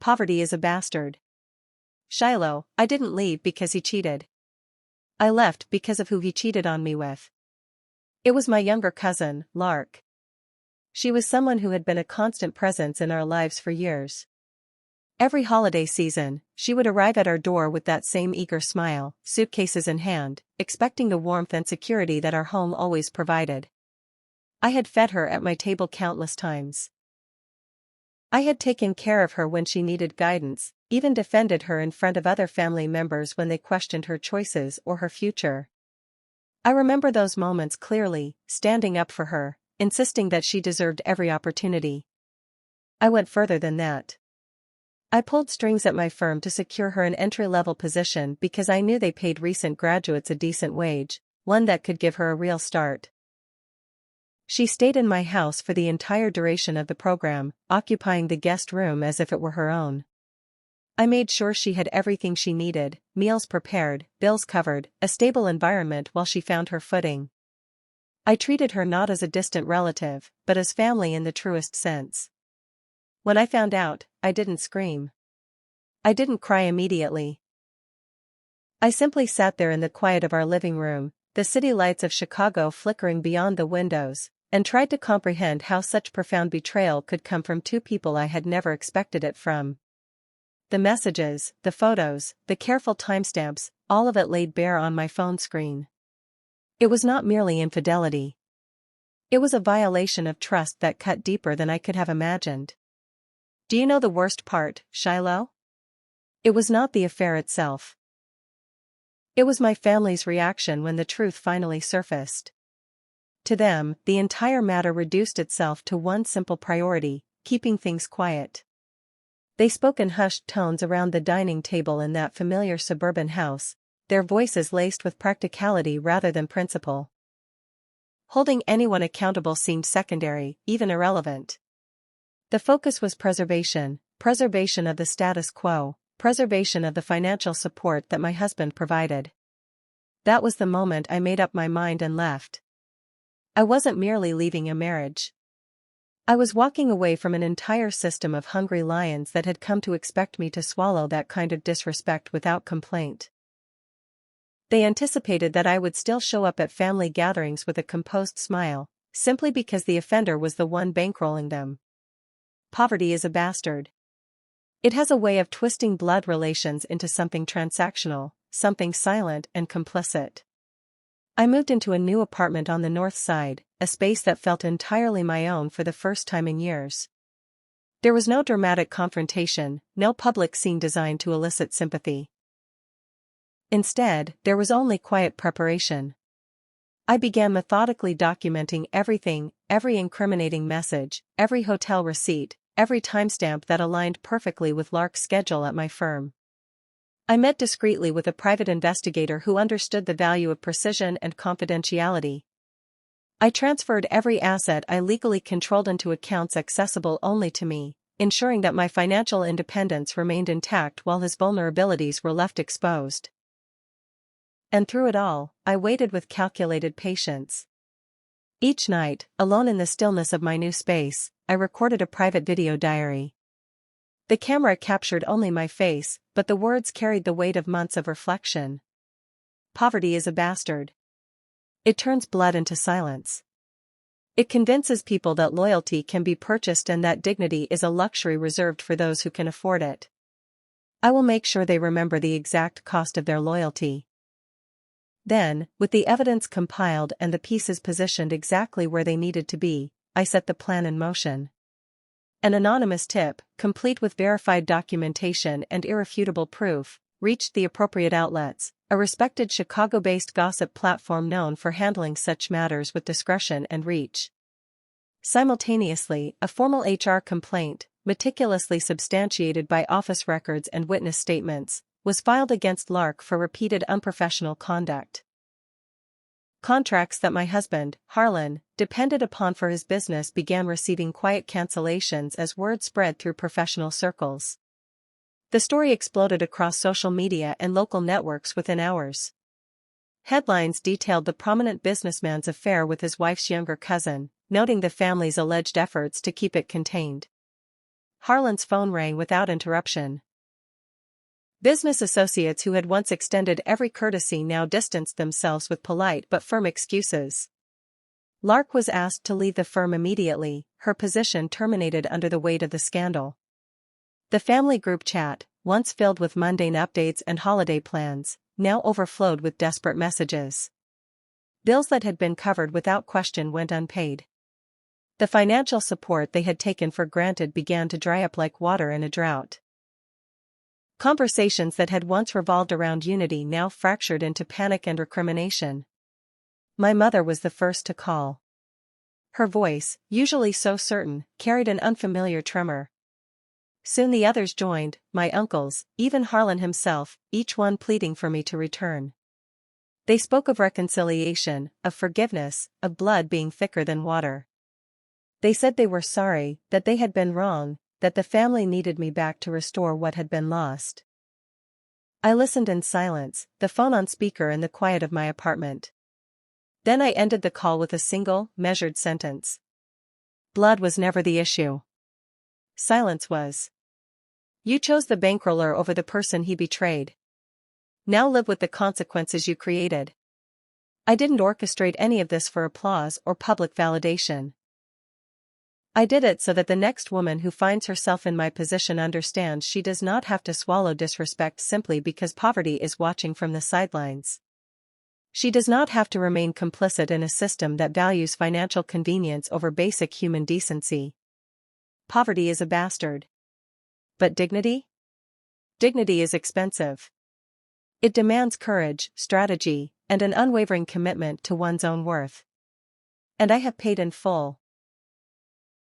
Poverty is a bastard. Shiloh, I didn't leave because he cheated. I left because of who he cheated on me with. It was my younger cousin, Lark. She was someone who had been a constant presence in our lives for years. Every holiday season, she would arrive at our door with that same eager smile, suitcases in hand, expecting the warmth and security that our home always provided. I had fed her at my table countless times. I had taken care of her when she needed guidance, even defended her in front of other family members when they questioned her choices or her future. I remember those moments clearly, standing up for her, insisting that she deserved every opportunity. I went further than that. I pulled strings at my firm to secure her an entry-level position because I knew they paid recent graduates a decent wage, one that could give her a real start. She stayed in my house for the entire duration of the program, occupying the guest room as if it were her own. I made sure she had everything she needed, meals prepared, bills covered, a stable environment while she found her footing. I treated her not as a distant relative, but as family in the truest sense. When I found out, I didn't scream. I didn't cry immediately. I simply sat there in the quiet of our living room, the city lights of Chicago flickering beyond the windows, and tried to comprehend how such profound betrayal could come from two people I had never expected it from. The messages, the photos, the careful timestamps, all of it laid bare on my phone screen. It was not merely infidelity. It was a violation of trust that cut deeper than I could have imagined. Do you know the worst part, Shiloh? It was not the affair itself. It was my family's reaction when the truth finally surfaced. To them, the entire matter reduced itself to one simple priority: keeping things quiet. They spoke in hushed tones around the dining table in that familiar suburban house, their voices laced with practicality rather than principle. Holding anyone accountable seemed secondary, even irrelevant. The focus was preservation of the status quo, preservation of the financial support that my husband provided. That was the moment I made up my mind and left. I wasn't merely leaving a marriage. I was walking away from an entire system of hungry lions that had come to expect me to swallow that kind of disrespect without complaint. They anticipated that I would still show up at family gatherings with a composed smile, simply because the offender was the one bankrolling them. Poverty is a bastard. It has a way of twisting blood relations into something transactional, something silent and complicit. I moved into a new apartment on the north side, a space that felt entirely my own for the first time in years. There was no dramatic confrontation, no public scene designed to elicit sympathy. Instead, there was only quiet preparation. I began methodically documenting everything, every incriminating message, every hotel receipt, every timestamp that aligned perfectly with Lark's schedule at my firm. I met discreetly with a private investigator who understood the value of precision and confidentiality. I transferred every asset I legally controlled into accounts accessible only to me, ensuring that my financial independence remained intact while his vulnerabilities were left exposed. And through it all, I waited with calculated patience. Each night, alone in the stillness of my new space, I recorded a private video diary. The camera captured only my face, but the words carried the weight of months of reflection. Poverty is a bastard. It turns blood into silence. It convinces people that loyalty can be purchased and that dignity is a luxury reserved for those who can afford it. I will make sure they remember the exact cost of their loyalty. Then, with the evidence compiled and the pieces positioned exactly where they needed to be, I set the plan in motion. An anonymous tip, complete with verified documentation and irrefutable proof, reached the appropriate outlets, a respected Chicago-based gossip platform known for handling such matters with discretion and reach. Simultaneously, a formal HR complaint, meticulously substantiated by office records and witness statements, was filed against Lark for repeated unprofessional conduct. Contracts that my husband, Harlan, depended upon for his business began receiving quiet cancellations as word spread through professional circles. The story exploded across social media and local networks within hours. Headlines detailed the prominent businessman's affair with his wife's younger cousin, noting the family's alleged efforts to keep it contained. Harlan's phone rang without interruption. Business associates who had once extended every courtesy now distanced themselves with polite but firm excuses. Lark was asked to leave the firm immediately, her position terminated under the weight of the scandal. The family group chat, once filled with mundane updates and holiday plans, now overflowed with desperate messages. Bills that had been covered without question went unpaid. The financial support they had taken for granted began to dry up like water in a drought. Conversations that had once revolved around unity now fractured into panic and recrimination. My mother was the first to call. Her voice, usually so certain, carried an unfamiliar tremor. Soon the others joined, my uncles, even Harlan himself, each one pleading for me to return. They spoke of reconciliation, of forgiveness, of blood being thicker than water. They said they were sorry, that they had been wrong, that the family needed me back to restore what had been lost. I listened in silence, the phone on speaker in the quiet of my apartment. Then I ended the call with a single, measured sentence. Blood was never the issue. Silence was. You chose the bankroller over the person he betrayed. Now live with the consequences you created. I didn't orchestrate any of this for applause or public validation. I did it so that the next woman who finds herself in my position understands she does not have to swallow disrespect simply because poverty is watching from the sidelines. She does not have to remain complicit in a system that values financial convenience over basic human decency. Poverty is a bastard. But dignity? Dignity is expensive. It demands courage, strategy, and an unwavering commitment to one's own worth. And I have paid in full.